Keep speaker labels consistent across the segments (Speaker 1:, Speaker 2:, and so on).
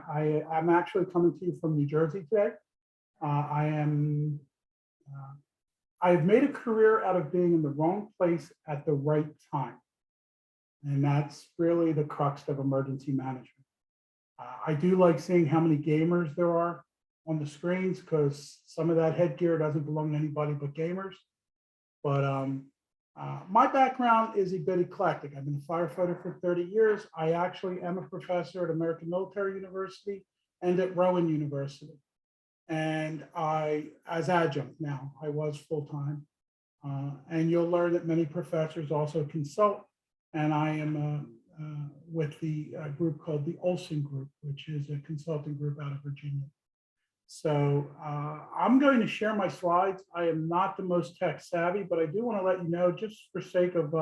Speaker 1: I'm actually coming to you from New Jersey today. I've made a career out of being in the wrong place at the right time. And that's really the crux of emergency management. I do like seeing how many gamers there are on the screens, because some of that headgear doesn't belong to anybody but gamers. But my background is a bit eclectic. I've been a firefighter for 30 years. I actually am a professor at American Military University and at Rowan University. And as adjunct now, I was full-time. And you'll learn that many professors also consult. And I am with the group called the Olson Group, which is a consulting group out of Virginia. So I'm going to share my slides. I am not the most tech savvy, but I do want to let you know, just for sake of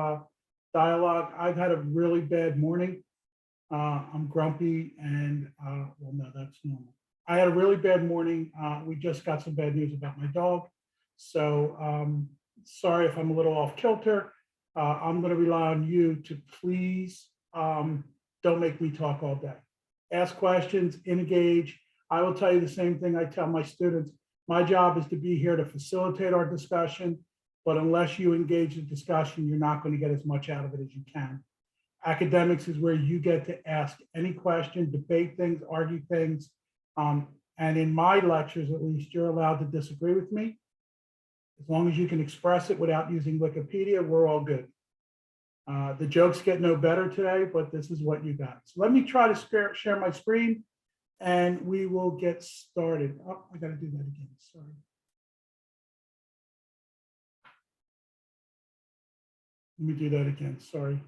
Speaker 1: dialogue, I've had a really bad morning. I'm grumpy and, well, no, that's normal. I had a really bad morning. We just got some bad news about my dog. So sorry if I'm a little off kilter. I'm going to rely on you to please don't make me talk all day. Ask questions, engage. I will tell you the same thing I tell my students. My job is to be here to facilitate our discussion, but unless you engage the discussion, you're not going to get as much out of it as you can. Academics is where you get to ask any question, debate things, argue things. And in my lectures, at least, you're allowed to disagree with me. As long as you can express it without using Wikipedia, we're all good. The jokes get no better today, but this is what you got. So let me try to share my screen and we will get started. Oh, I got to do that again. Sorry. Let me do that again. Sorry.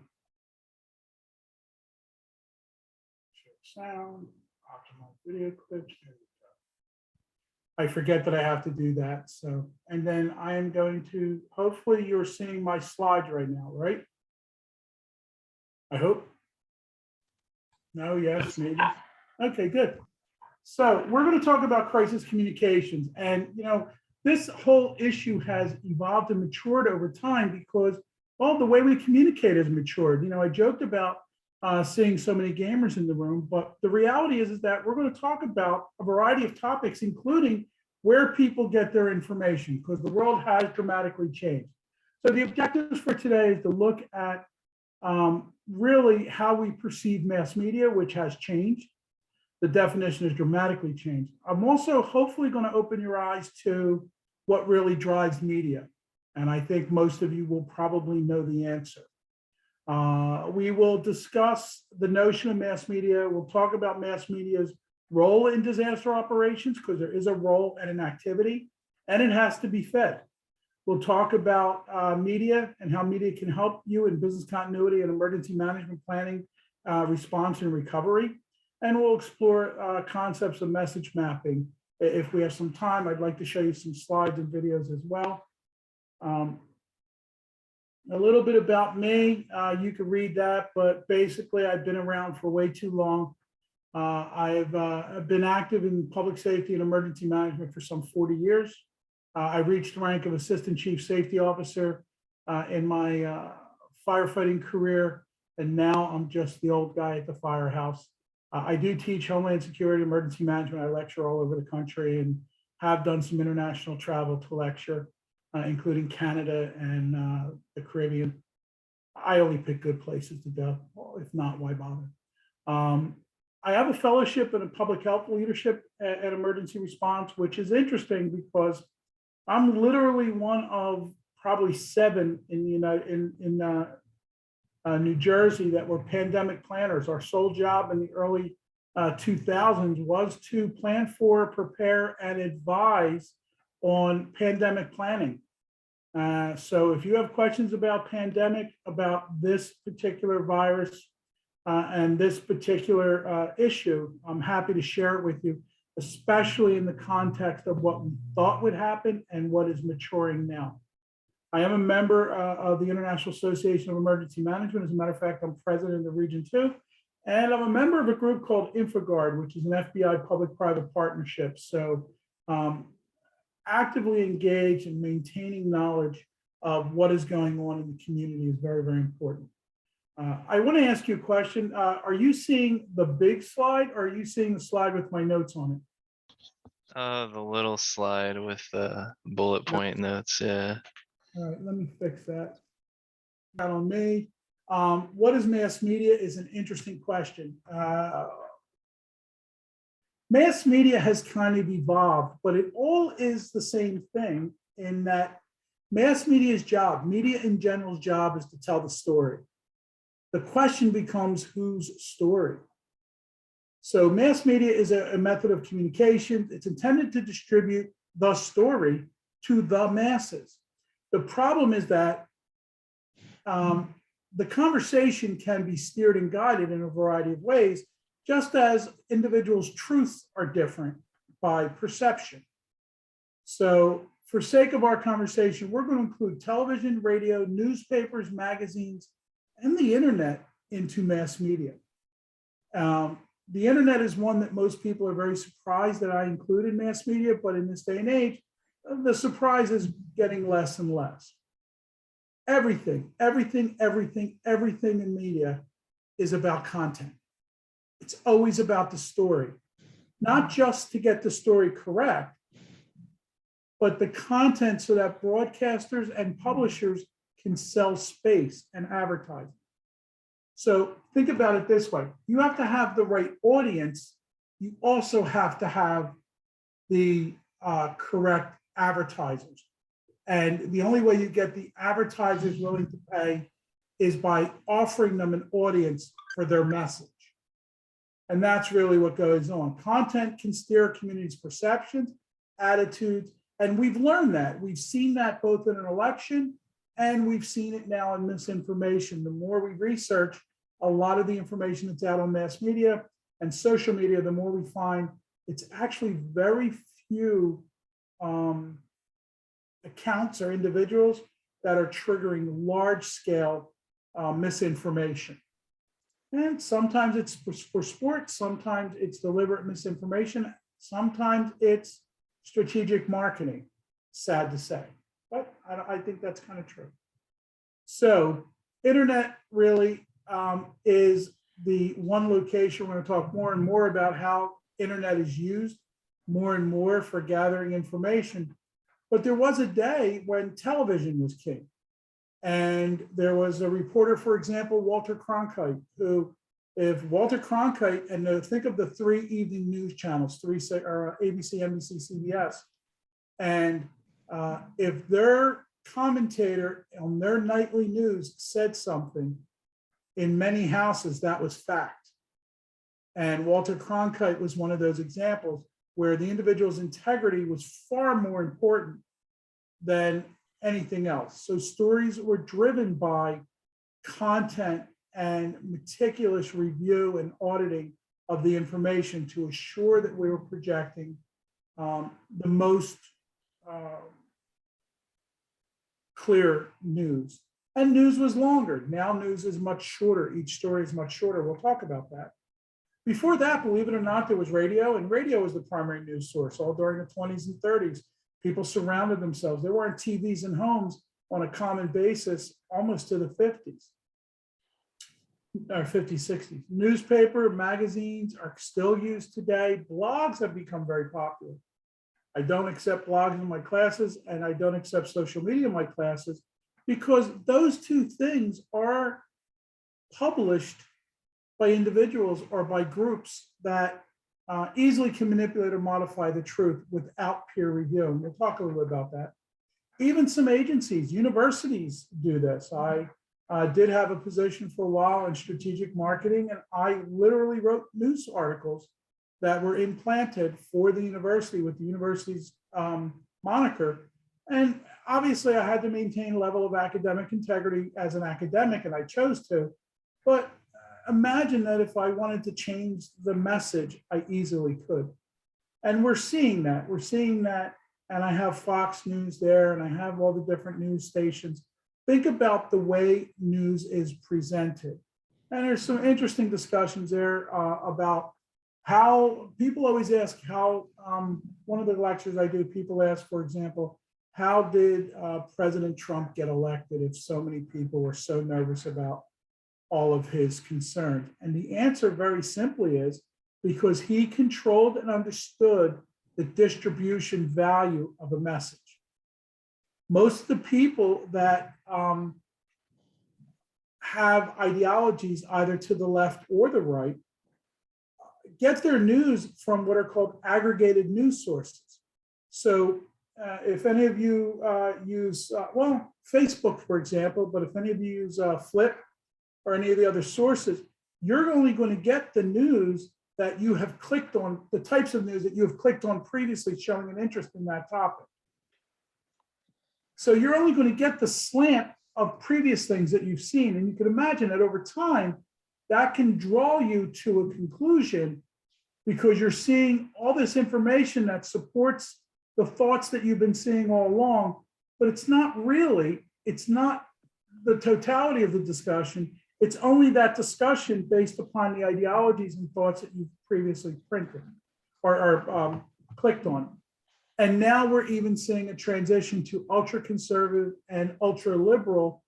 Speaker 1: Share sound, optimal video clips. There we go. I forget that I have to do that. So, and then I am going to, hopefully you're seeing my slides right now, right? I hope. No, yes, maybe. Okay, good. So we're going to talk about crisis communications. And, you know, this whole issue has evolved and matured over time because, well, the way we communicate has matured. You know, I joked about seeing so many gamers in the room, but the reality is that we're going to talk about a variety of topics, including where people get their information, because the world has dramatically changed. So the objectives for today is to look at really how we perceive mass media, which has changed. The definition has dramatically changed. I'm also hopefully going to open your eyes to what really drives media. And I think most of you will probably know the answer. We will discuss the notion of mass media. We'll talk about mass media's role in disaster operations, because there is a role and an activity, and it has to be fed. We'll talk about media and how media can help you in business continuity and emergency management planning, response and recovery. And we'll explore concepts of message mapping. If we have some time, I'd like to show you some slides and videos as well. A little bit about me, you can read that, but basically I've been around for way too long. I've been active in public safety and emergency management for some 40 years. I reached the rank of Assistant Chief Safety Officer in my firefighting career, and now I'm just the old guy at the firehouse. I do teach Homeland Security, emergency management. I lecture all over the country and have done some international travel to lecture, including Canada and the Caribbean. I only pick good places to go. Well, if not, why bother? I have a fellowship in public health leadership and emergency response, which is interesting because I'm literally one of probably 7 in the New Jersey that were pandemic planners. Our sole job in the early 2000s was to plan for, prepare, and advise on pandemic planning. So if you have questions about pandemic, about this particular virus and this particular issue, I'm happy to share it with you, especially in the context of what we thought would happen and what is maturing now. I am a member of the International Association of Emergency Management. As a matter of fact, I'm president of Region 2. And I'm a member of a group called InfoGuard, which is an FBI public-private partnership. So actively engaged in maintaining knowledge of what is going on in the community is very, very important. I want to ask you a question. Are you seeing the big slide or are you seeing the slide with my notes on it?
Speaker 2: The little slide with the bullet point notes, yeah.
Speaker 1: All right, let me fix that. Not on me. What is mass media is an interesting question. Mass media has kind of evolved, but it all is the same thing in that mass media's job, media in general's job, is to tell the story. The question becomes whose story? So mass media is a method of communication. It's intended to distribute the story to the masses. The problem is that the conversation can be steered and guided in a variety of ways, just as individuals' truths are different by perception. So for sake of our conversation, we're going to include television, radio, newspapers, magazines, and the internet into mass media. The internet is one that most people are very surprised that I include in mass media, but in this day and age, the surprise is getting less and less. Everything in media is about content. It's always about the story, not just to get the story correct, but the content so that broadcasters and publishers can sell space and advertising. So think about it this way. You have to have the right audience. You also have to have the correct advertisers. And the only way you get the advertisers willing to pay is by offering them an audience for their message. And that's really what goes on. Content can steer a community's perceptions, attitudes, and we've learned that. We've seen that both in an election and we've seen it now in misinformation. The more we research a lot of the information that's out on mass media and social media, the more we find it's actually very few accounts or individuals that are triggering large scale misinformation. And sometimes it's for sports, sometimes it's deliberate misinformation, sometimes it's strategic marketing, sad to say, but I think that's kind of true. So internet really is the one location. We're going to talk more and more about how internet is used more and more for gathering information. But there was a day when television was king. And there was a reporter, for example, Walter Cronkite, who, if Walter Cronkite, and think of the three evening news channels, ABC, NBC, CBS, and if their commentator on their nightly news said something, in many houses, that was fact. And Walter Cronkite was one of those examples where the individual's integrity was far more important than anything else. So stories were driven by content and meticulous review and auditing of the information to assure that we were projecting the most clear news. And news was longer. Now news is much shorter. Each story is much shorter. We'll talk about that. Before that, believe it or not, there was radio, and radio was the primary news source all during the 20s and 30s. People surrounded themselves. There weren't TVs in homes on a common basis almost to the 50s, or 50s, 60s. Newspaper, magazines are still used today. Blogs have become very popular. I don't accept blogs in my classes, and I don't accept social media in my classes because those two things are published by individuals or by groups that easily can manipulate or modify the truth without peer review. And we'll talk a little bit about that. Even some agencies, universities do this. I did have a position for a while in strategic marketing, and I literally wrote news articles that were implanted for the university with the university's moniker. And obviously I had to maintain a level of academic integrity as an academic, and I chose to, but imagine that if I wanted to change the message, I easily could. And we're seeing that. And I have Fox News there, and I have all the different news stations. Think about the way news is presented. And there's some interesting discussions there about how people always ask how, one of the lectures I do, people ask, for example, how did President Trump get elected if so many people were so nervous about all of his concerns? And the answer very simply is because he controlled and understood the distribution value of a message. Most of the people that have ideologies either to the left or the right get their news from what are called aggregated news sources. So if any of you use, well, Facebook, for example, but if any of you use Flip or any of the other sources, you're only going to get the news that you have clicked on, the types of news that you have clicked on previously showing an interest in that topic. So you're only going to get the slant of previous things that you've seen. And you can imagine that over time, that can draw you to a conclusion because you're seeing all this information that supports the thoughts that you've been seeing all along, but it's not the totality of the discussion. It's only that discussion based upon the ideologies and thoughts that you've previously printed or clicked on. And now we're even seeing a transition to ultra conservative and ultra liberal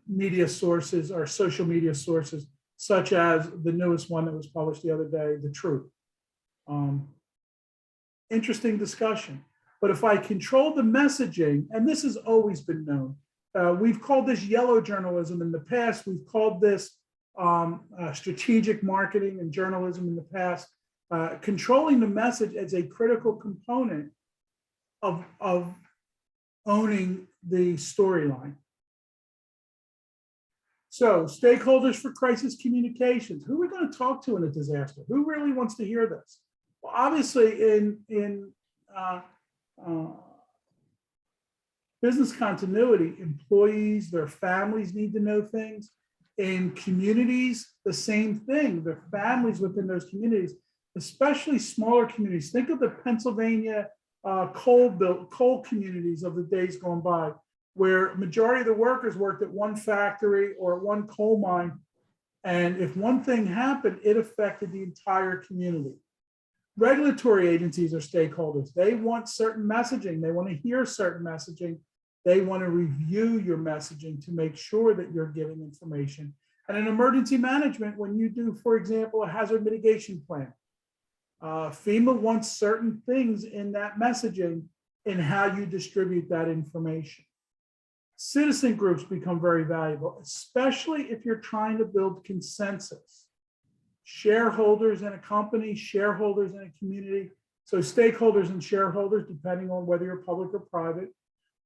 Speaker 1: media sources or social media sources, such as the newest one that was published the other day, The Truth. Interesting discussion. But if I control the messaging, and this has always been known, we've called this yellow journalism in the past. We've called this strategic marketing and journalism in the past. Controlling the message as a critical component of owning the storyline. So stakeholders for crisis communications, who are we going to talk to in a disaster? Who really wants to hear this? Well, obviously in business continuity, employees, their families need to know things. In communities, the same thing, their families within those communities, especially smaller communities. Think of the Pennsylvania coal communities of the days gone by, where majority of the workers worked at one factory or one coal mine. And if one thing happened, it affected the entire community. Regulatory agencies are stakeholders. They want certain messaging. They want to hear certain messaging. They want to review your messaging to make sure that you're giving information. And in emergency management, when you do, for example, a hazard mitigation plan, FEMA wants certain things in that messaging in how you distribute that information. Citizen groups become very valuable, especially if you're trying to build consensus. Shareholders in a company, shareholders in a community, so stakeholders and shareholders, depending on whether you're public or private.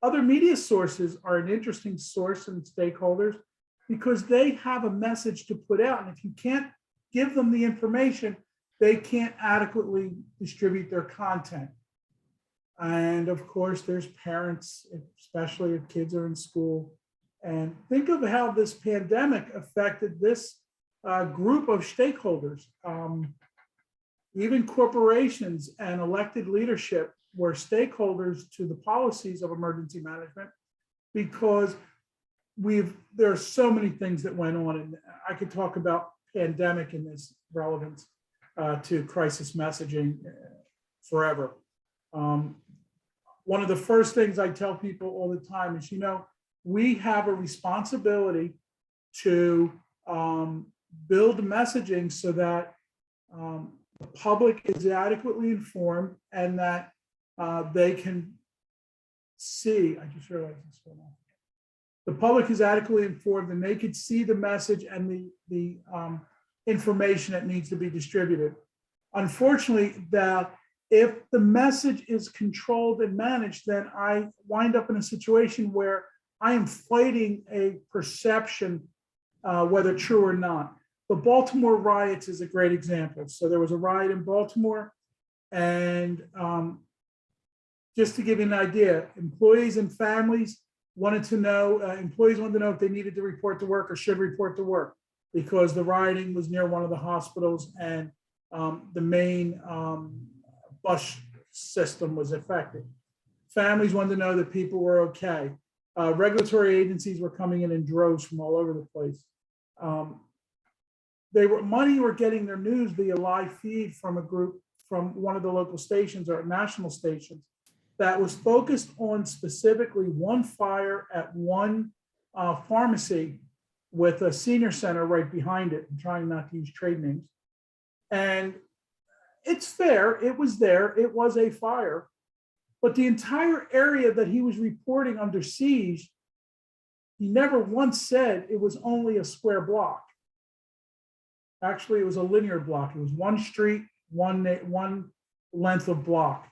Speaker 1: Other media sources are an interesting source and stakeholders because they have a message to put out. And if you can't give them the information, they can't adequately distribute their content. And of course, there's parents, especially if kids are in school. And think of how this pandemic affected this group of stakeholders. Even corporations and elected leadership were stakeholders to the policies of emergency management because there are so many things that went on. And I could talk about pandemic in this relevance to crisis messaging forever. One of the first things I tell people all the time is, we have a responsibility to build messaging so that the public is adequately informed and that they can see, I just realized this one. The public is adequately informed and they could see the message and the information that needs to be distributed. Unfortunately, if the message is controlled and managed, then I wind up in a situation where I am fighting a perception, whether true or not. The Baltimore riots is a great example. So there was a riot in Baltimore, and just to give you an idea, employees and families wanted to know, if they needed to report to work or should report to work because the rioting was near one of the hospitals and the main bus system was affected. Families wanted to know that people were okay. Regulatory agencies were coming in droves from all over the place. Many were getting their news via live feed from a group from one of the local stations or national stations that was focused on specifically one fire at one pharmacy with a senior center right behind it. I'm trying not to use trade names. And it's there, it was there, it was a fire, but the entire area that he was reporting under siege, he never once said it was only a square block. Actually, it was a linear block. It was one street, one length of block.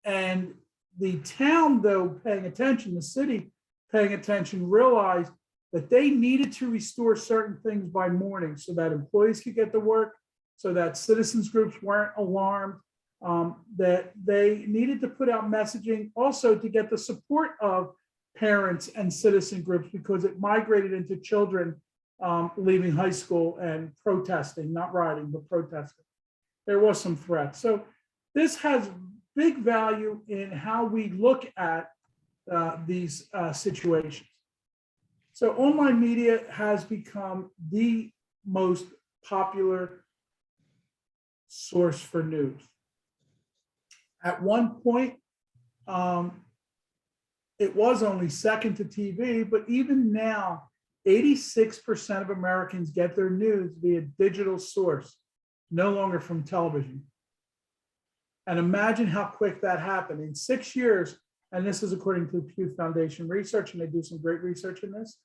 Speaker 1: And the town, though, paying attention, the city paying attention, realized that they needed to restore certain things by morning so that employees could get to work, so that citizens groups weren't alarmed, that they needed to put out messaging also to get the support of parents and citizen groups, because it migrated into children leaving high school and protesting, not rioting, but protesting. There was some threats. So this has big value in how we look at these situations. So online media has become the most popular source for news. At one point, it was only second to TV, but even now, 86% of Americans get their news via digital source, no longer from television. And imagine how quick that happened. In 6 years, and this is according to the Pew Foundation research, and they do some great research in this.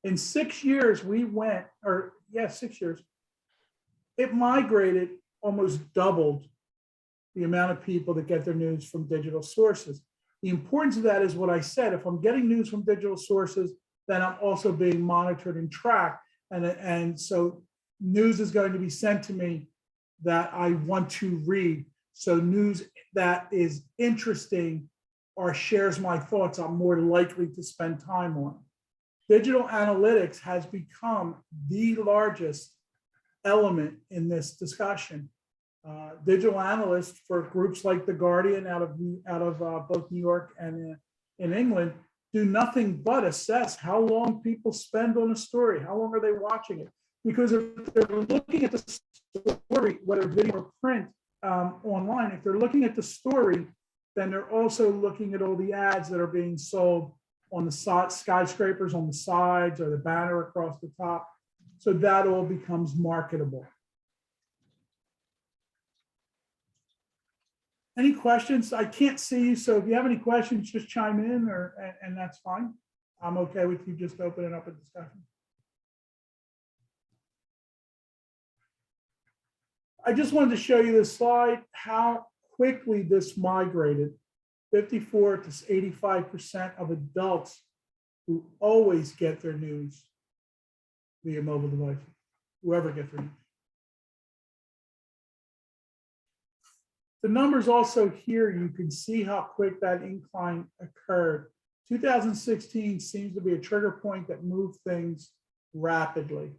Speaker 1: In 6 years, we went, 6 years, it migrated, almost doubled the amount of people that get their news from digital sources. The importance of that is what I said. If I'm getting news from digital sources, then I'm also being monitored and tracked. And so news is going to be sent to me that I want to read. So news that is interesting or shares my thoughts, I'm more likely to spend time on. Digital analytics has become the largest element in this discussion. Digital analysts for groups like The Guardian out of both New York and in England do nothing but assess how long people spend on a story, how long are they watching it? Because if they're looking at the story, whether video or print online, if they're looking at the story, then they're also looking at all the ads that are being sold on the skyscrapers on the sides or the banner across the top. So that all becomes marketable. Any questions? I can't see you, so if you have any questions, just chime in, and that's fine. I'm okay with you just opening up a discussion. I just wanted to show you this slide, how quickly this migrated. 54 to 85% of adults who always get their news via mobile devices, whoever gets their news. The numbers also here, you can see how quick that incline occurred. 2016 seems to be a trigger point that moved things rapidly.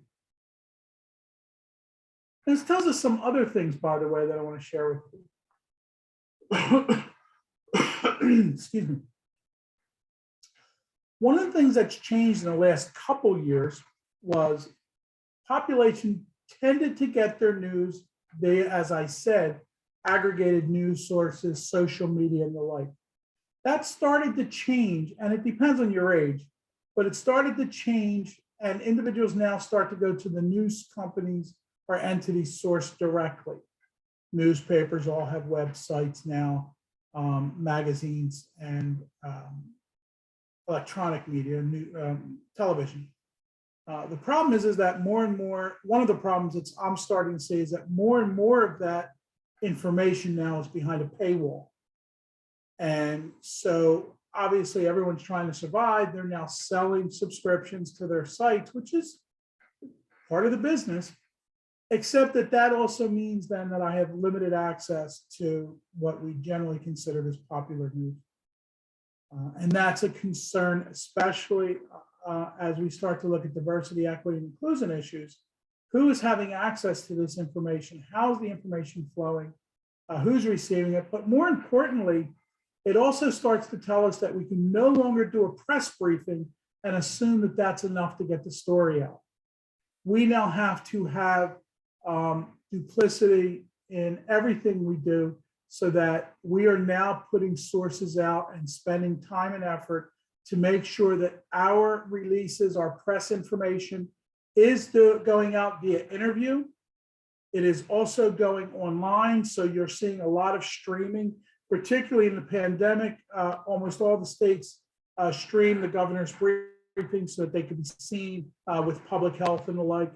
Speaker 1: This tells us some other things, by the way, that I want to share with you. Excuse me. One of the things that's changed in the last couple years was population tended to get their news via, as I said, aggregated news sources, social media, and the like. That started to change, and it depends on your age, but it started to change, and individuals now start to go to the news companies or entities sourced directly. Newspapers all have websites now, magazines, and electronic media, television. The problem is that more and more, one of the problems I'm starting to see is that more and more of that information now is behind a paywall. And so obviously everyone's trying to survive. They're now selling subscriptions to their sites, which is part of the business, except that that also means then that I have limited access to what we generally consider as popular news. And that's a concern, especially as we start to look at diversity, equity, and inclusion issues. Who is having access to this information? How's the information flowing? Who's receiving it? But more importantly, it also starts to tell us that we can no longer do a press briefing and assume that that's enough to get the story out. We now have to have duplicity in everything we do so that we are now putting sources out and spending time and effort to make sure that our releases, our press information is going out via interview. It is also going online. So you're seeing a lot of streaming, particularly in the pandemic. Almost all the states stream the governor's briefing so that they can be seen with public health and the like.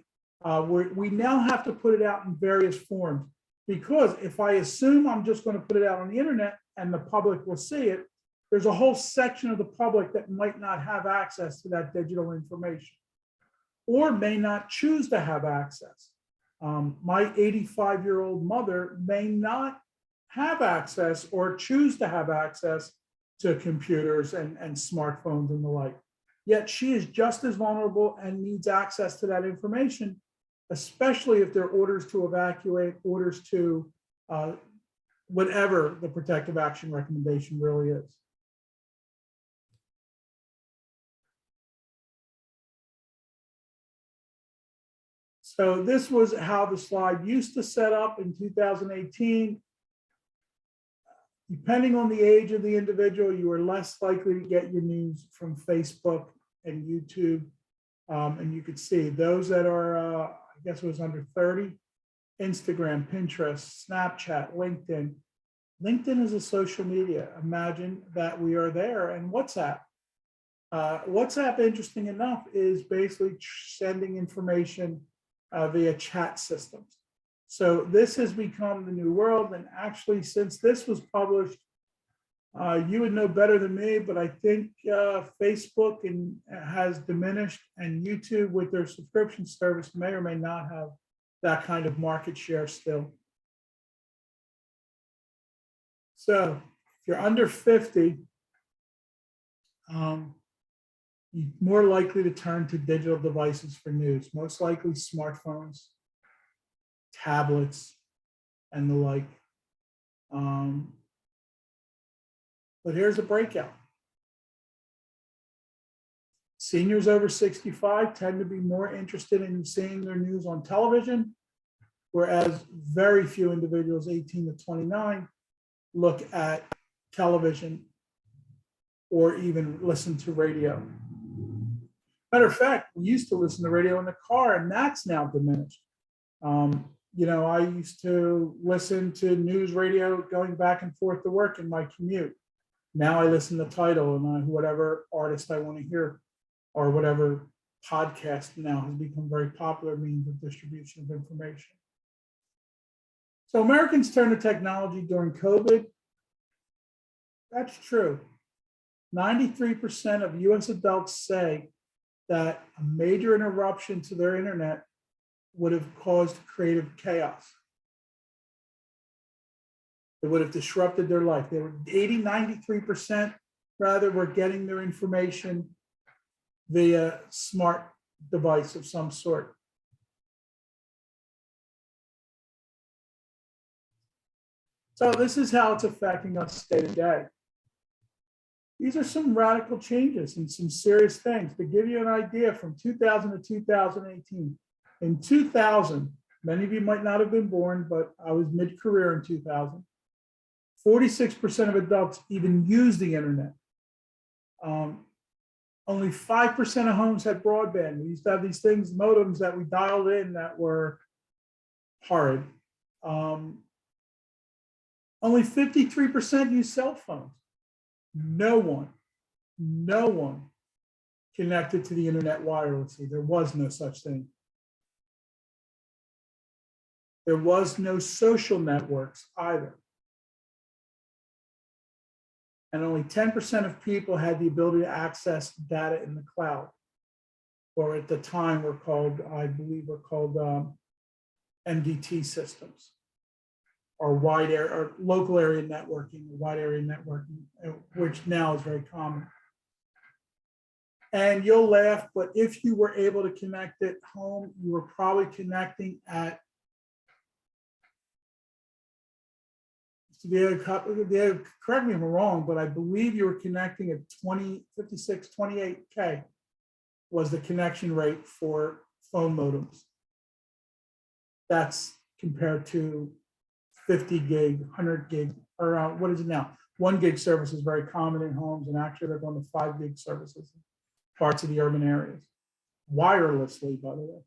Speaker 1: We now have to put it out in various forms, because if I assume I'm just going to put it out on the internet and the public will see it, there's a whole section of the public that might not have access to that digital information or may not choose to have access. My 85-year-old mother may not have access or choose to have access to computers and smartphones and the like. Yet she is just as vulnerable and needs access to that information, especially if there are orders to evacuate, orders to whatever the protective action recommendation really is. So this was how the slide used to set up in 2018. Depending on the age of the individual, you are less likely to get your news from Facebook and YouTube. And you could see those that are, I guess it was under 30, Instagram, Pinterest, Snapchat, LinkedIn. LinkedIn is a social media. Imagine that we are there. And WhatsApp. WhatsApp, interesting enough, is basically sending information via chat systems. So this has become the new world. And actually, since this was published, you would know better than me, but I think Facebook has diminished, and YouTube with their subscription service may or may not have that kind of market share still. So if you're under 50, you're more likely to turn to digital devices for news, most likely smartphones, tablets, and the like. But here's a breakout. Seniors over 65 tend to be more interested in seeing their news on television, whereas very few individuals 18 to 29 look at television or even listen to radio. Matter of fact, we used to listen to radio in the car, and that's now diminished. You know, I used to listen to news radio going back and forth to work in my commute. Now I listen to Tidal and whatever artist I want to hear, or whatever podcast now has become very popular means of distribution of information. So Americans turned to technology during COVID. That's true. 93% of US adults say that a major interruption to their internet would have caused creative chaos. It would have disrupted their life. They were 93% rather were getting their information via smart device of some sort. So this is how it's affecting us day to day. These are some radical changes and some serious things. To give you an idea, from 2000 to 2018, in 2000, many of you might not have been born, but I was mid-career in 2000, 46% of adults even use the internet. Only 5% of homes had broadband. We used to have these things, modems that we dialed in that were horrid. Only 53% use cell phones. No one connected to the internet wirelessly. There was no such thing. There was no social networks either. And only 10% of people had the ability to access data in the cloud, or at the time were called, I believe, were called MDT systems, or wide area or local area networking, wide area networking, which now is very common. And you'll laugh, but if you were able to connect at home, you were probably connecting at correct me if I'm wrong, but I believe you were connecting at 56, 28K was the connection rate for phone modems. That's compared to 50 gig, 100 gig, or what is it now? 1 gig service is very common in homes, and actually they're going to 5 gig services in parts of the urban areas, wirelessly, by the way.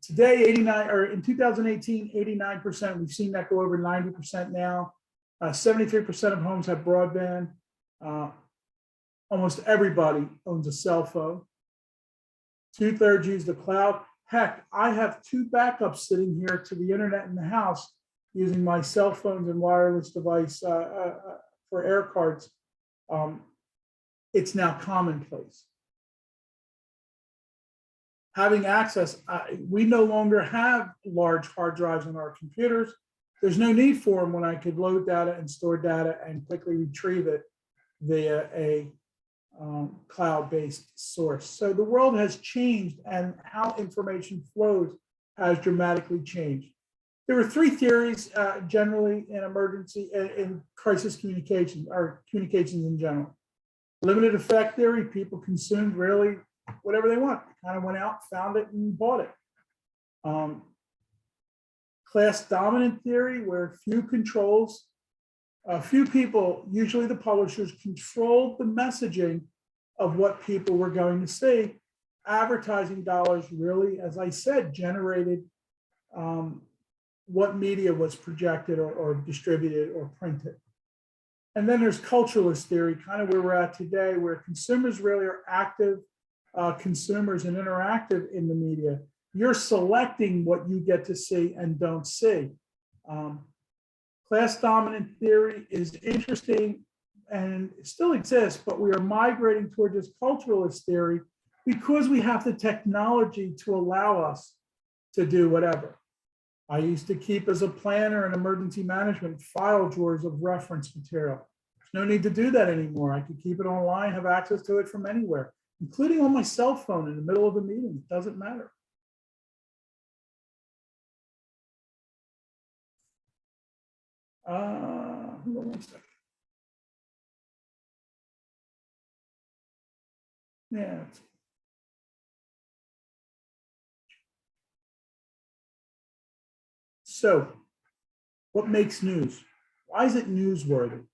Speaker 1: Today, 89, or in 2018, 89%, we've seen that go over 90% now. 73% of homes have broadband. Almost everybody owns a cell phone. 2/3 use the cloud. Heck, I have 2 backups sitting here to the internet in the house using my cell phones and wireless device for air cards. It's now commonplace. Having access, we no longer have large hard drives on our computers. There's no need for them when I could load data and store data and quickly retrieve it via a cloud-based source. So the world has changed, and how information flows has dramatically changed. There were 3 theories generally in emergency, in crisis communications, or communications in general. Limited effect theory, people consumed really whatever they want. They kind of went out, found it, and bought it. Class dominant theory, where few controls, a few people, usually the publishers, controlled the messaging of what people were going to see. Advertising dollars really, as I said, generated what media was projected or distributed or printed. And then there's culturalist theory, kind of where we're at today, where consumers really are active consumers and interactive in the media. You're selecting what you get to see and don't see. Class dominant theory is interesting and still exists, but we are migrating toward this culturalist theory because we have the technology to allow us to do whatever. I used to keep, as a planner and emergency management, file drawers of reference material. There's no need to do that anymore. I could keep it online, have access to it from anywhere, including on my cell phone in the middle of a meeting. It doesn't matter. Hold on one second. Yeah. So, what makes news? Why is it newsworthy?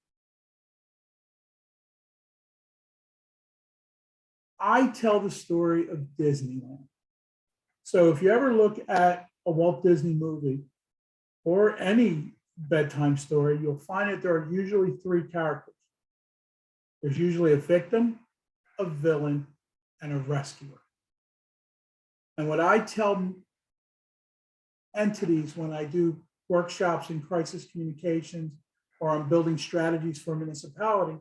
Speaker 1: I tell the story of Disneyland. So if you ever look at a Walt Disney movie or any bedtime story, you'll find that there are usually 3 characters. There's usually a victim, a villain, and a rescuer. And what I tell entities when I do workshops in crisis communications or I'm building strategies for a municipality,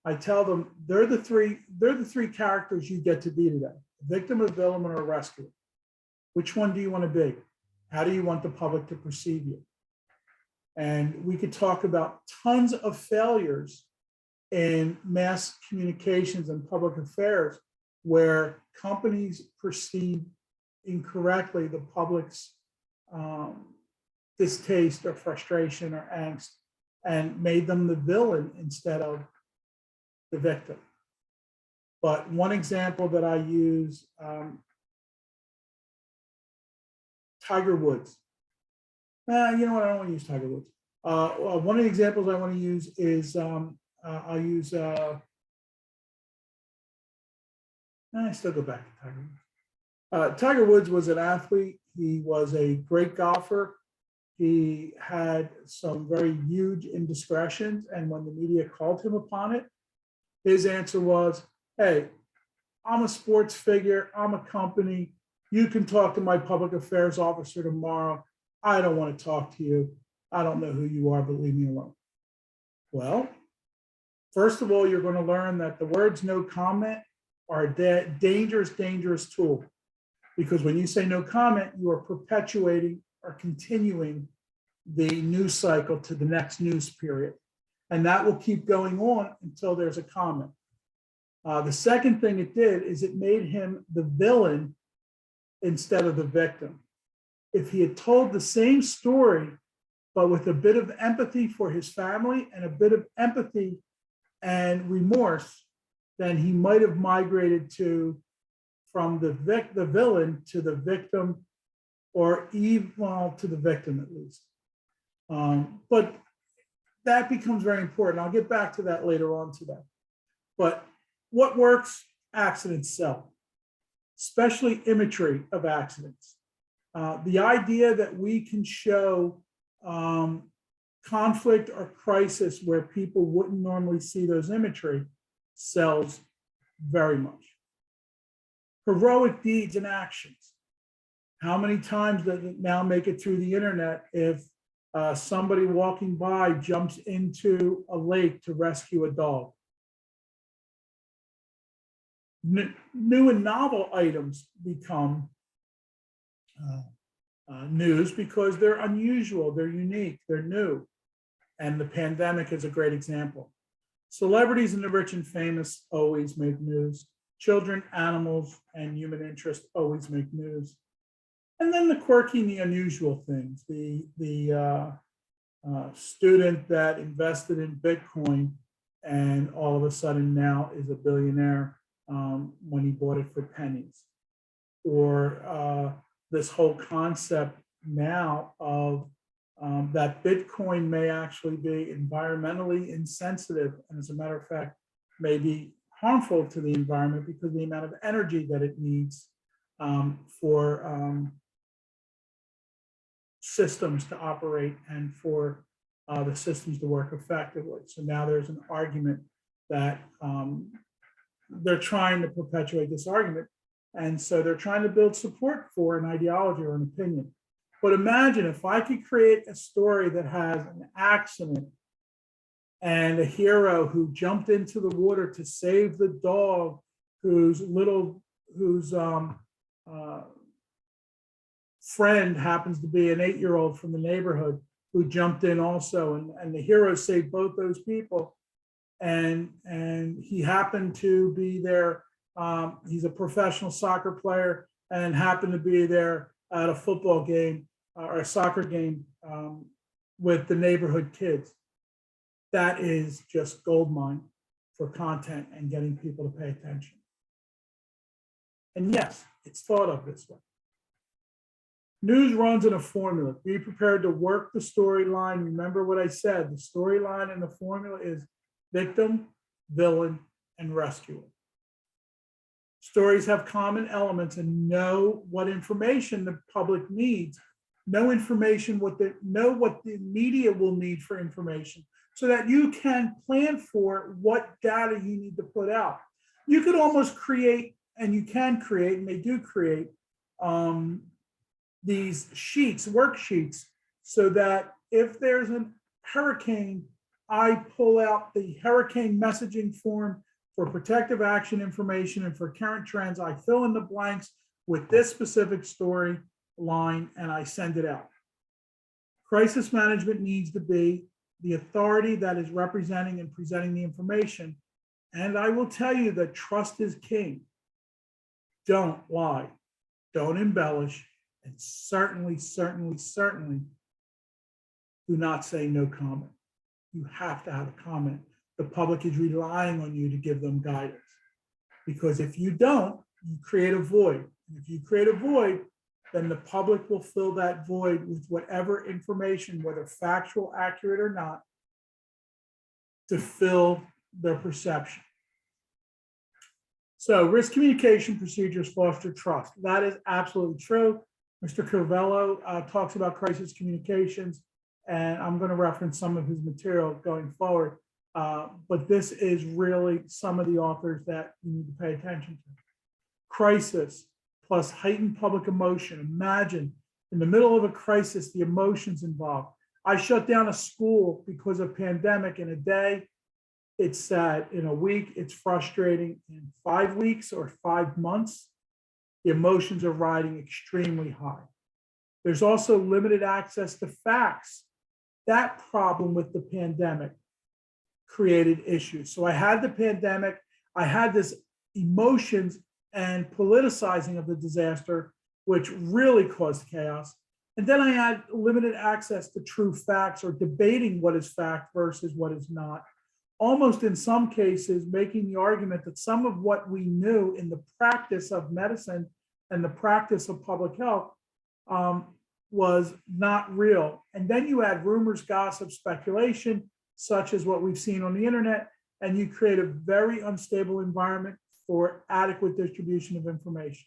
Speaker 1: I tell them they're the three characters you get to be today: a victim, a villain, or a rescuer. Which one do you want to be? How do you want the public to perceive you? And we could talk about tons of failures in mass communications and public affairs where companies perceive incorrectly the public's distaste or frustration or angst and made them the villain instead of the victim. But one example that I use, Tiger Woods. You know what? I don't want to use Tiger Woods. One of the examples I want to use is I'll use. I still go back to Tiger Woods. Tiger Woods was an athlete. He was a great golfer. He had some very huge indiscretions, and when the media called him upon it, his answer was, "Hey, I'm a sports figure. I'm a company. You can talk to my public affairs officer tomorrow. I don't want to talk to you. I don't know who you are, but leave me alone." Well, first of all, you're going to learn that the words "no comment" are a dangerous, dangerous tool. Because when you say no comment, you are perpetuating or continuing the news cycle to the next news period. And that will keep going on until there's a comment. The second thing it did is it made him the villain instead of the victim. If he had told the same story, but with a bit of empathy for his family and a bit of empathy and remorse, then he might have migrated from the villain to the victim, or even to the victim at least. But that becomes very important. I'll get back to that later on today. But what works? Accidents sell, especially imagery of accidents. The idea that we can show conflict or crisis where people wouldn't normally see those imagery sells very much. Heroic deeds and actions. How many times does it now make it through the internet if somebody walking by jumps into a lake to rescue a dog? New and novel items become news because they're unusual, they're unique, they're new. And the pandemic is a great example. Celebrities and the rich and famous always make news. Children, animals, and human interest always make news. And then the quirky and the unusual things. The student that invested in Bitcoin and all of a sudden now is a billionaire when he bought it for pennies. Or this whole concept now of that Bitcoin may actually be environmentally insensitive, and as a matter of fact, may be harmful to the environment because of the amount of energy that it needs for systems to operate and for the systems to work effectively. So now there's an argument that they're trying to perpetuate this argument. And so they're trying to build support for an ideology or an opinion. But imagine if I could create a story that has an accident and a hero who jumped into the water to save the dog whose friend happens to be an 8-year-old from the neighborhood who jumped in also, and the hero saved both those people. And he happened to be there. He's a professional soccer player and happened to be there at a football game or a soccer game with the neighborhood kids. That is just gold mine for content and getting people to pay attention. And yes, it's thought of this way. News runs in a formula. Be prepared to work the storyline. Remember what I said, the storyline and the formula is victim, villain, and rescuer. Stories have common elements and know what information the public needs. Know information, know what the media will need for information so that you can plan for what data you need to put out. You could almost create, and you can create, and they do create, these sheets, worksheets, so that if there's a hurricane, I pull out the hurricane messaging form for protective action information and for current trends. I fill in the blanks with this specific story line and I send it out. Crisis management needs to be the authority that is representing and presenting the information. And I will tell you that trust is king. Don't lie, don't embellish, and certainly do not say no comment. You have to have a comment. The public is relying on you to give them guidance. Because if you don't, you create a void. And if you create a void, then the public will fill that void with whatever information, whether factual, accurate or not, to fill their perception. So risk communication procedures foster trust. That is absolutely true. Mr. Curvello talks about crisis communications, and I'm going to reference some of his material going forward. But this is really some of the authors that you need to pay attention to. Crisis plus heightened public emotion. Imagine in the middle of a crisis, the emotions involved. I shut down a school because of pandemic in a day. It's sad. In a week, it's frustrating. In 5 weeks or 5 months, the emotions are riding extremely high. There's also limited access to facts. That problem with the pandemic created issues. So I had the pandemic, I had this emotions and politicizing of the disaster, which really caused chaos. And then I had limited access to true facts or debating what is fact versus what is not. Almost in some cases, making the argument that some of what we knew in the practice of medicine and the practice of public health was not real. And then you add rumors, gossip, speculation, such as what we've seen on the internet, and you create a very unstable environment for adequate distribution of information.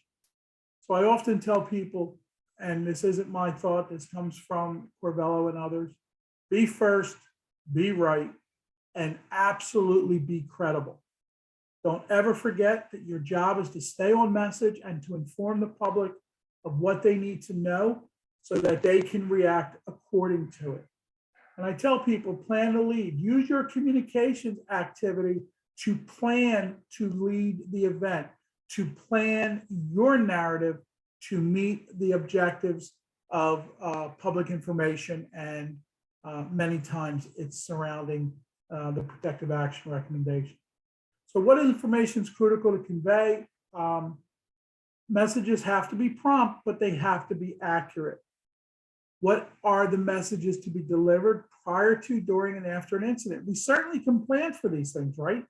Speaker 1: So I often tell people, and this isn't my thought, this comes from Corvello and others, be first, be right, and absolutely be credible. Don't ever forget that your job is to stay on message and to inform the public of what they need to know so that they can react according to it. And I tell people, plan to lead. Use your communications activity to plan to lead the event, to plan your narrative to meet the objectives of public information, and many times it's surrounding the protective action recommendation. So what information is critical to convey? Messages have to be prompt, but they have to be accurate. What are the messages to be delivered prior to, during, and after an incident? We certainly can plan for these things, right?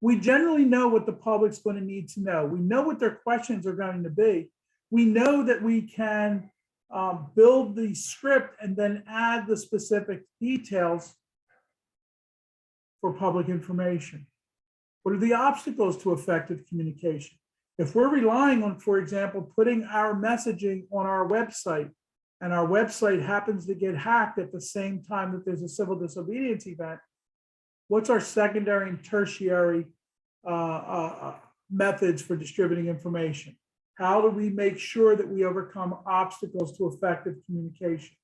Speaker 1: We generally know what the public's going to need to know. We know what their questions are going to be. We know that we can build the script and then add the specific details for public information. What are the obstacles to effective communication? If we're relying on, for example, putting our messaging on our website, and our website happens to get hacked at the same time that there's a civil disobedience event, what's our secondary and tertiary methods for distributing information? How do we make sure that we overcome obstacles to effective communication?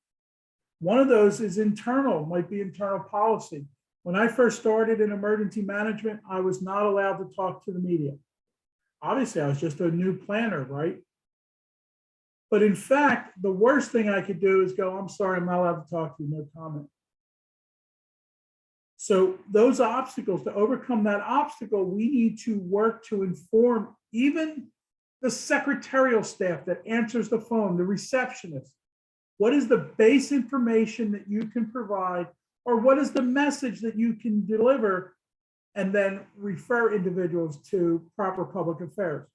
Speaker 1: One of those is internal, might be internal policy. When I first started in emergency management, I was not allowed to talk to the media. Obviously, I was just a new planner, right? But in fact, the worst thing I could do is go, I'm sorry, I'm not allowed to talk to you, no comment. So those obstacles, to overcome that obstacle, we need to work to inform even the secretarial staff that answers the phone, the receptionist. What is the base information that you can provide, or what is the message that you can deliver, and then refer individuals to proper public affairs?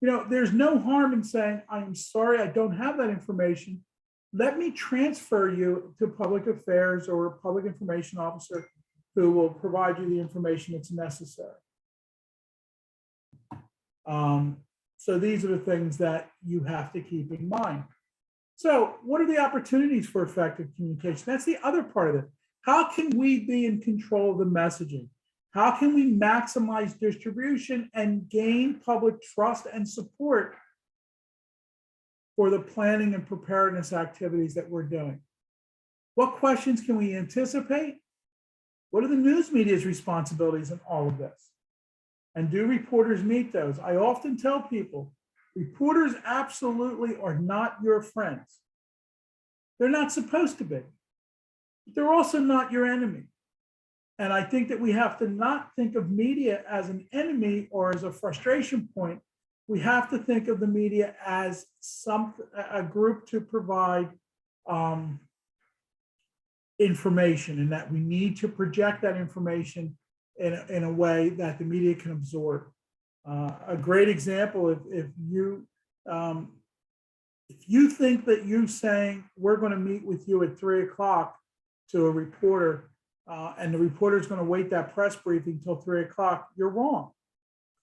Speaker 1: You know, there's no harm in saying, I'm sorry, I don't have that information. Let me transfer you to public affairs or a public information officer who will provide you the information that's necessary. So these are the things that you have to keep in mind. So what are the opportunities for effective communication? That's the other part of it. How can we be in control of the messaging? How can we maximize distribution and gain public trust and support for the planning and preparedness activities that we're doing? What questions can we anticipate? What are the news media's responsibilities in all of this? And do reporters meet those? I often tell people, reporters absolutely are not your friends. They're not supposed to be. But they're also not your enemy. And I think that we have to not think of media as an enemy or as a frustration point. We have to think of the media as a group to provide information, and that we need to project that information in a way that the media can absorb. A great example, if you think that you saying we're going to meet with you at 3 o'clock to a reporter, and the reporter is going to wait that press briefing till 3 o'clock, you're wrong.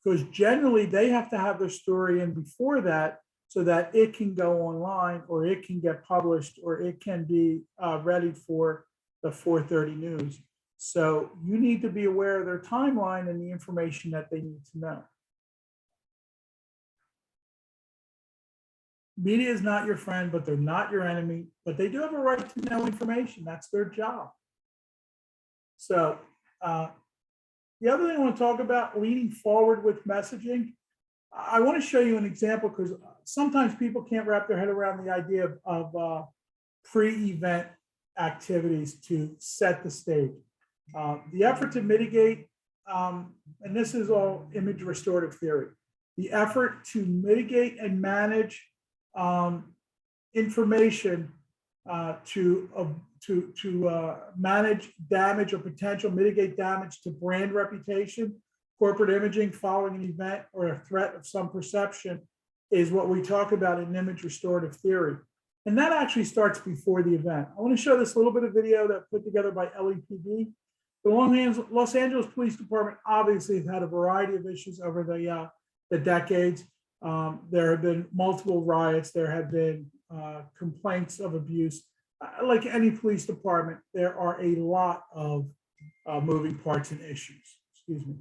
Speaker 1: Because generally they have to have their story in before that so that it can go online, or it can get published, or it can be ready for the 4:30 news. So you need to be aware of their timeline and the information that they need to know. Media is not your friend, but they're not your enemy, but they do have a right to know information. That's their job. So the other thing I want to talk about, leaning forward with messaging. I want to show you an example, because sometimes people can't wrap their head around the idea of pre-event activities to set the stage. The effort to mitigate, and this is all image restorative theory, the effort to mitigate and manage information to manage damage or potential mitigate damage to brand reputation, corporate imaging following an event or a threat of some perception, is what we talk about in image restorative theory. And that actually starts before the event. I want to show this little bit of video that put together by LAPD. The Los Angeles Police Department obviously has had a variety of issues over the decades. There have been multiple riots. There have been complaints of abuse. Like any police department, there are a lot of moving parts and issues. Excuse me.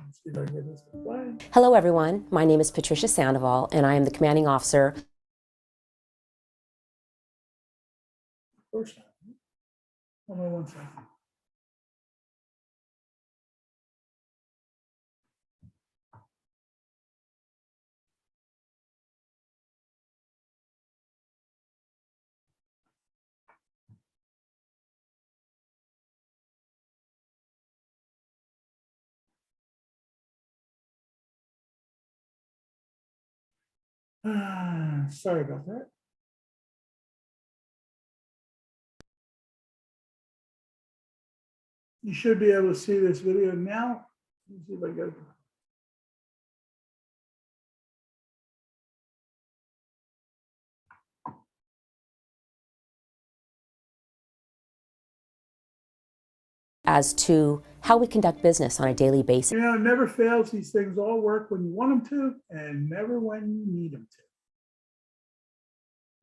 Speaker 1: Let's see if I can get this to play.
Speaker 3: Hello everyone, my name is Patricia Sandoval and I am the commanding officer.
Speaker 1: First time. Hold on 1 second. Sorry about that. You should be able to see this video now. Let me see if I get it.
Speaker 3: As to how we conduct business on a daily basis.
Speaker 1: You know, it never fails. These things all work when you want them to and never when you need them to.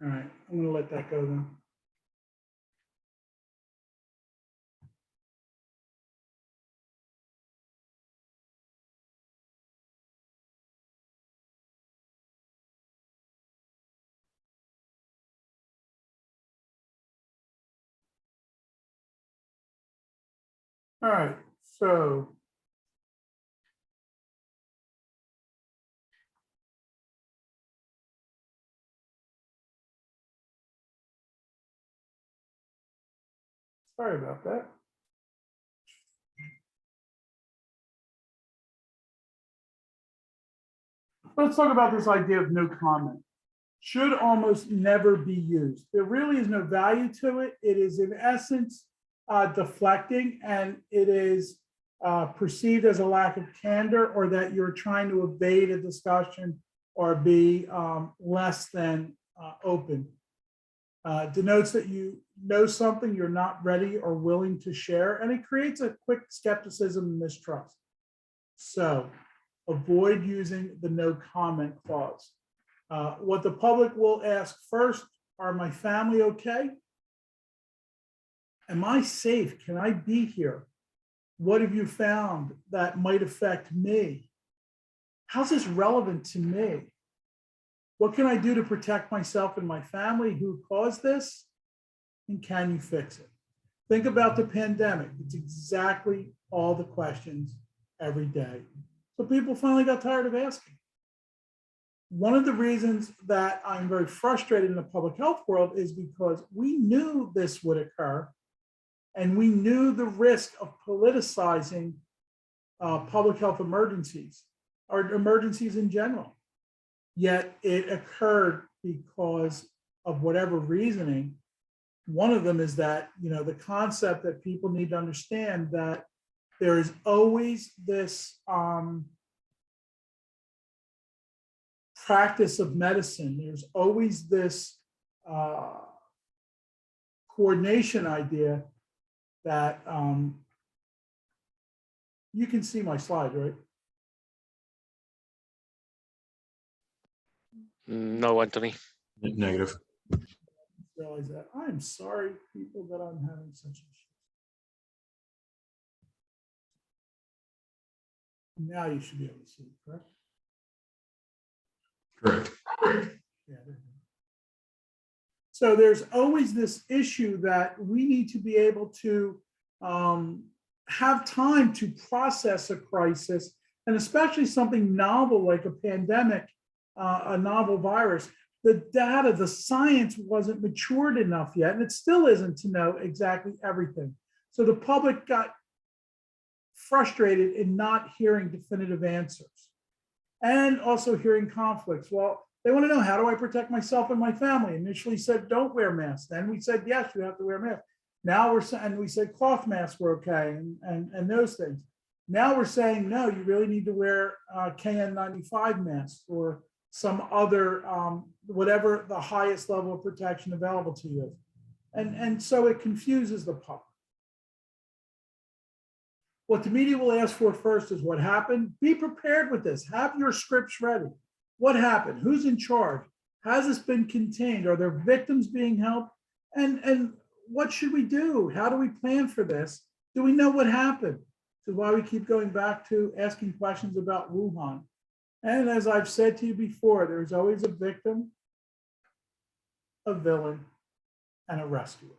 Speaker 1: All right, I'm going to let that go then. All right, so sorry about that. Let's talk about this idea of no comment. Should almost never be used. There really is no value to it. It is in essence deflecting, and it is perceived as a lack of candor, or that you're trying to evade a discussion or be less than open. Denotes that you know something you're not ready or willing to share, and it creates a quick skepticism and mistrust. So avoid using the no comment clause. What the public will ask first: are my family okay? Am I safe? Can I be here? What have you found that might affect me? How's this relevant to me? What can I do to protect myself and my family? Who caused this? And can you fix it? Think about the pandemic. It's exactly all the questions every day. So people finally got tired of asking. One of the reasons that I'm very frustrated in the public health world is because we knew this would occur, and we knew the risk of politicizing public health emergencies or emergencies in general. Yet it occurred because of whatever reasoning. One of them is that, you know, the concept that people need to understand that there is always this practice of medicine. There's always this coordination idea that you can see my slide, right?
Speaker 4: No, Anthony.
Speaker 5: Negative.
Speaker 1: Realize that. I'm sorry, people, that I'm having such issues. Now you should be able to see it, correct?
Speaker 5: Correct.
Speaker 1: Yeah. So there's always this issue that we need to be able to have time to process a crisis, and especially something novel like a pandemic, a novel virus. The data, the science wasn't matured enough yet, and it still isn't, to know exactly everything. So the public got frustrated in not hearing definitive answers and also hearing conflicts. Well, They want to know, how do I protect myself and my family? Initially said, don't wear masks. Then we said, yes, you have to wear a mask. Now we're saying, we said cloth masks were okay, and those things. Now we're saying, no, you really need to wear KN95 masks or some other, whatever the highest level of protection available to you is. And so it confuses the public. What the media will ask for first is what happened. Be prepared with this. Have your scripts ready. What happened? Who's in charge? Has this been contained? Are there victims being helped? And what should we do? How do we plan for this? Do we know what happened? This is why we keep going back to asking questions about Wuhan. And as I've said to you before, there's always a victim, a villain, and a rescuer.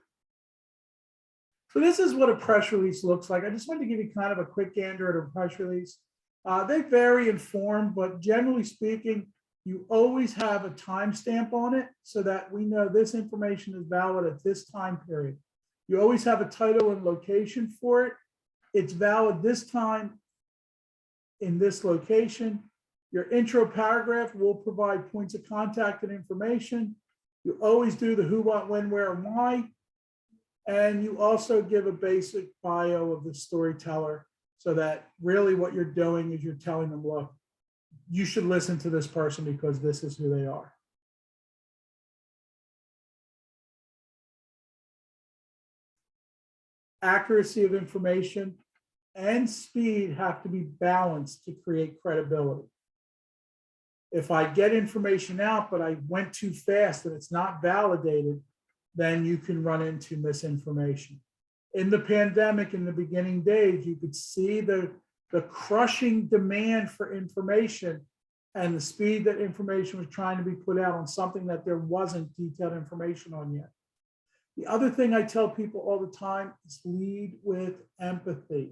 Speaker 1: So this is what a press release looks like. I just wanted to give you kind of a quick gander at a press release. They vary in form, but generally speaking, you always have a timestamp on it so that we know this information is valid at this time period. You always have a title and location for it. It's valid this time in this location. Your intro paragraph will provide points of contact and information. You always do the who, what, when, where, and why. And you also give a basic bio of the storyteller so that really what you're doing is you're telling them, look, you should listen to this person because this is who they are. Accuracy of information and speed have to be balanced to create credibility. If I get information out, but I went too fast and it's not validated, then you can run into misinformation. In the pandemic, in the beginning days, you could see the crushing demand for information and the speed that information was trying to be put out on something that there wasn't detailed information on yet. The other thing I tell people all the time is lead with empathy.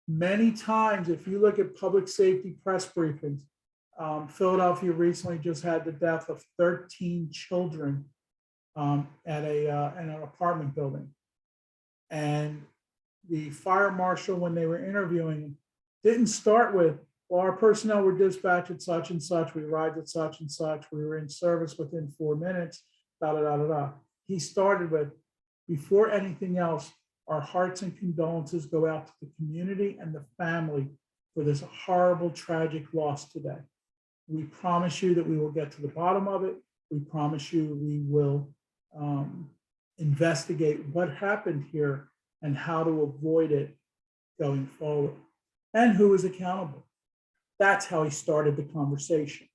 Speaker 1: Many times, if you look at public safety press briefings, Philadelphia recently just had the death of 13 children at an apartment building. And the fire marshal, when they were interviewing him, didn't start with, well, our personnel were dispatched at such and such, we arrived at such and such, we were in service within 4 minutes, da da da da da. He started with, before anything else, our hearts and condolences go out to the community and the family for this horrible, tragic loss today. We promise you that we will get to the bottom of it. We promise you we will investigate what happened here and how to avoid it going forward and who is accountable. That's how he started the conversation.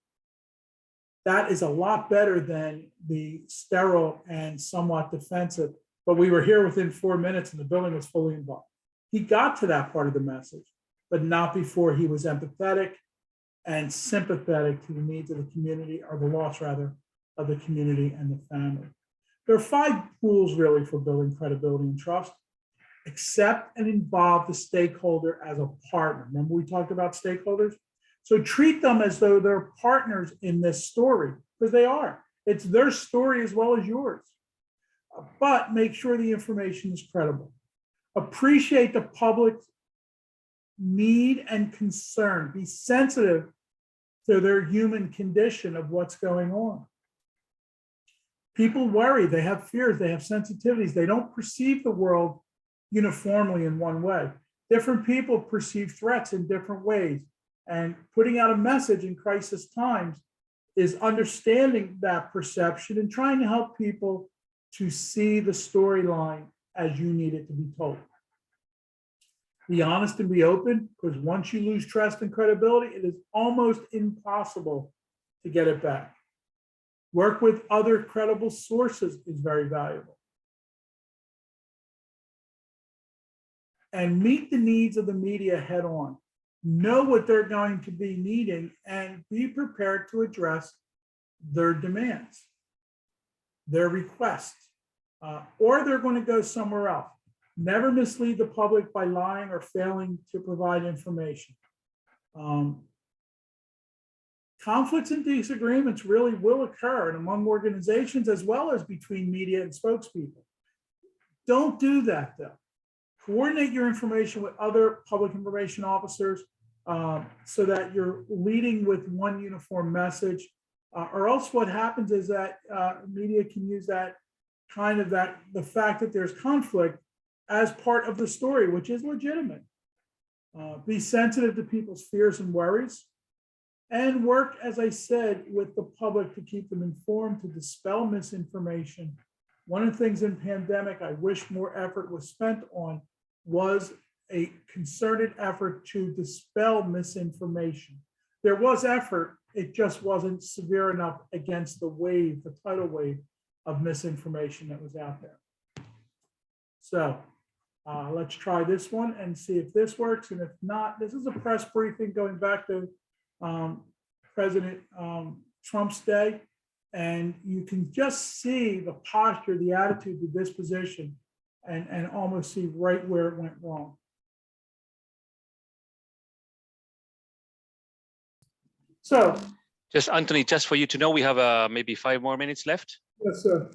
Speaker 1: That is a lot better than the sterile and somewhat defensive, but we were here within 4 minutes and the building was fully involved. He got to that part of the message, but not before he was empathetic and sympathetic to the needs of the community, or the loss rather, of the community and the family. There are 5 rules really for building credibility and trust. Accept and involve the stakeholder as a partner. Remember we talked about stakeholders? So treat them as though they're partners in this story, because they are. It's their story as well as yours. But make sure the information is credible. Appreciate the public's need and concern. Be sensitive to their human condition of what's going on. People worry, they have fears, they have sensitivities. They don't perceive the world uniformly in one way. Different people perceive threats in different ways. And putting out a message in crisis times is understanding that perception and trying to help people to see the storyline as you need it to be told. Be honest and be open, because once you lose trust and credibility, it is almost impossible to get it back. Work with other credible sources is very valuable. And meet the needs of the media head on. Know what they're going to be needing and be prepared to address their demands, their requests, or they're going to go somewhere else. Never mislead the public by lying or failing to provide information. Conflicts and disagreements really will occur and among organizations as well as between media and spokespeople. Don't do that though. Coordinate your information with other public information officers so that you're leading with one uniform message. Or else what happens is that media can use that the fact that there's conflict as part of the story, which is legitimate. Be sensitive to people's fears and worries, and work, as I said, with the public to keep them informed, to dispel misinformation. One of the things in pandemic I wish more effort was spent on was a concerted effort to dispel misinformation. There was effort, it just wasn't severe enough against the tidal wave of misinformation that was out there. So let's try this one and see if this works. And if not, this is a press briefing going back to President Trump's day. And you can just see the posture, the attitude, the disposition, and almost see right where it went wrong. So,
Speaker 4: just Anthony, just for you to know, we have maybe 5 more minutes left.
Speaker 1: yes, sir.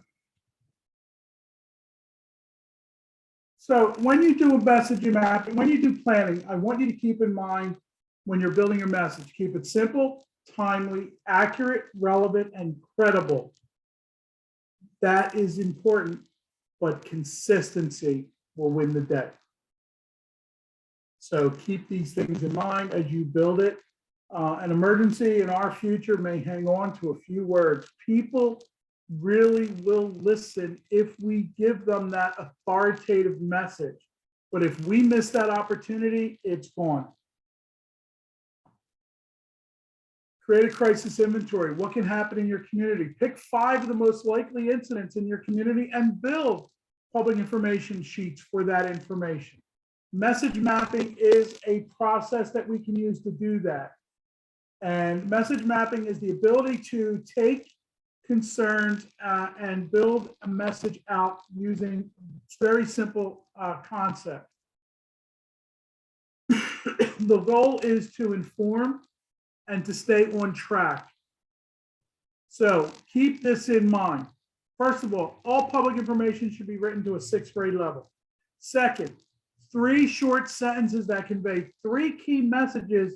Speaker 1: So when you do a messaging map, when you do planning, I want you to keep in mind when you're building your message, keep it simple, timely, accurate, relevant, and credible. That is important, but consistency will win the day. So keep these things in mind as you build it. An emergency in our future may hang on to a few words. People really will listen if we give them that authoritative message. But if we miss that opportunity, it's gone. Create a crisis inventory. What can happen in your community? Pick 5 of the most likely incidents in your community and build public information sheets for that information. Message mapping is a process that we can use to do that. And message mapping is the ability to take concerns and build a message out using very simple concept. The goal is to inform and to stay on track. So keep this in mind. First of all public information should be written to a 6th grade level. Second, 3 short sentences that convey 3 key messages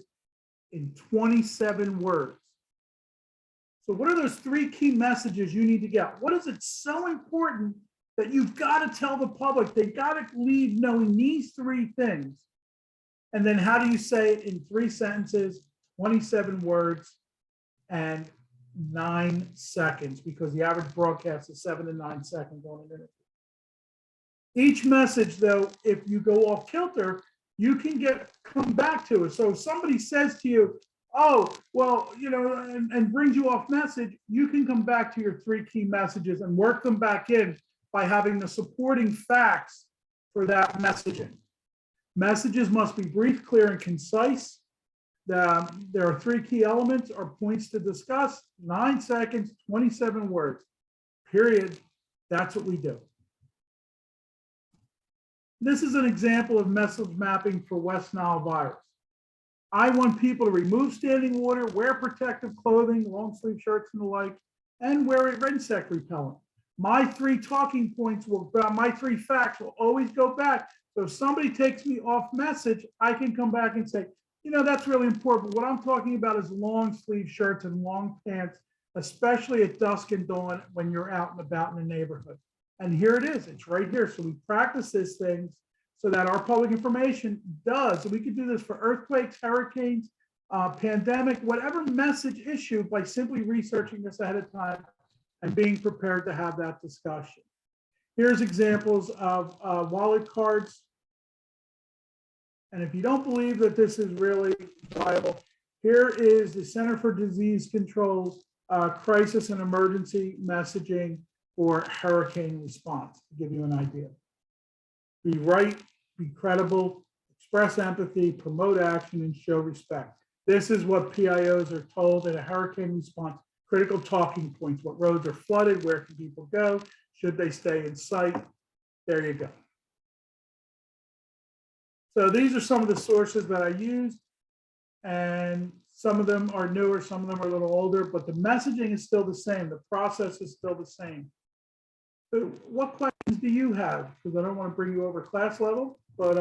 Speaker 1: in 27 words. So what are those 3 key messages you need to get? What is it so important that you've got to tell the public? They got to leave knowing these 3 things. And then how do you say it in 3 sentences, 27 words, and 9 seconds? Because the average broadcast is 7 to 9 seconds on an interview. Each message, though, if you go off kilter, you can come back to it. So if somebody says to you, oh, well, and brings you off message, you can come back to your 3 key messages and work them back in by having the supporting facts for that messaging. Messages must be brief, clear, and concise. There are 3 key elements or points to discuss, 9 seconds, 27 words, period. That's what we do. This is an example of message mapping for West Nile virus. I want people to remove standing water, wear protective clothing, long sleeve shirts and the like, and wear a insect repellent. My 3 talking points my 3 facts will always go back. So if somebody takes me off message, I can come back and say, that's really important. What I'm talking about is long sleeve shirts and long pants, especially at dusk and dawn when you're out and about in the neighborhood. And here it is, it's right here. So we practice these things so that our public information does. We can do this for earthquakes, hurricanes, pandemic, whatever message issue, by simply researching this ahead of time and being prepared to have that discussion. Here's examples of wallet cards. And if you don't believe that this is really viable, here is the Center for Disease Control's crisis and emergency messaging for hurricane response, to give you an idea. Be right, be credible, express empathy, promote action, and show respect. This is what PIOs are told in a hurricane response. Critical talking points: what roads are flooded, where can people go, should they stay in sight? There you go. So these are some of the sources that I used, and some of them are newer, some of them are a little older, but the messaging is still the same. The process is still the same. So what questions do you have? Because I don't want to bring you over class level, but